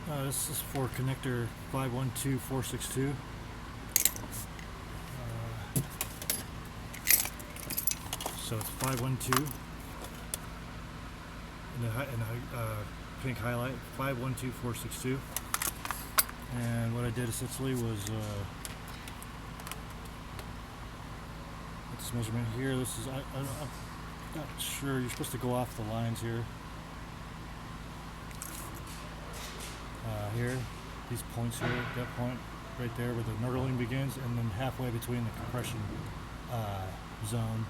This is for connector 512462. So it's 512 in a pink highlight, 512462. And what I did essentially was this measurement here. This is I'm not sure. You're supposed to go off the lines here. Here, these points here, that point right there where the knurling begins, and then halfway between the compression zone.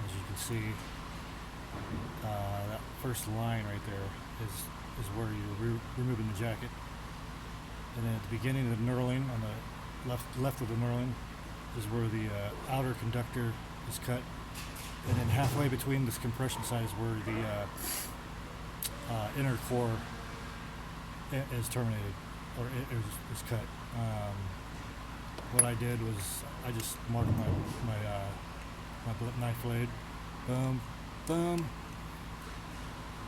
As you can see, that first line right there is where you're removing the jacket. And then at the beginning of the knurling, on the left of the knurling, is where the outer conductor is cut. And then halfway between this compression side is where the inner core is terminated, or is cut. What I did was I just marked my knife blade. Boom, boom,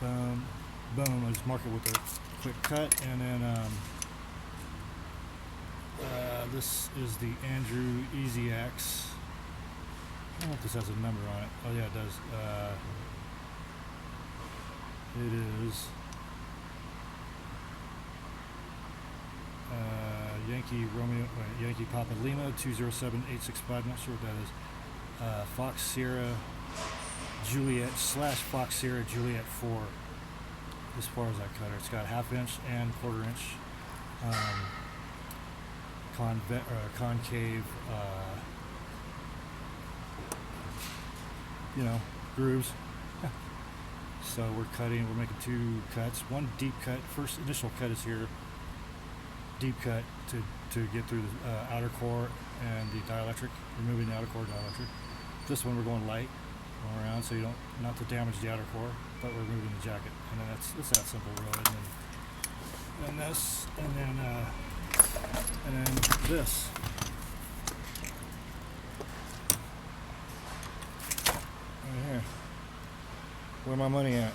boom, boom. I just mark it with a quick cut, and then this is the Andrew Easy Axe. I don't know if this has a number on it. Oh yeah, it does. It is Yankee Papa Lima 207865. Not sure what that is. Fox Sierra Juliet / Fox Sierra Juliet 4. As far as that cutter, it's got 1/2 inch and 1/4 inch concave, grooves. So we're making 2 cuts. One deep cut. First initial cut is here. Deep cut to get through the outer core and the dielectric, removing the outer core dielectric. This one we're going light, going around, so you don't, not to damage the outer core, but we're removing the jacket. And then it's that simple, really. And then this, and then this. Right here. Where my money at?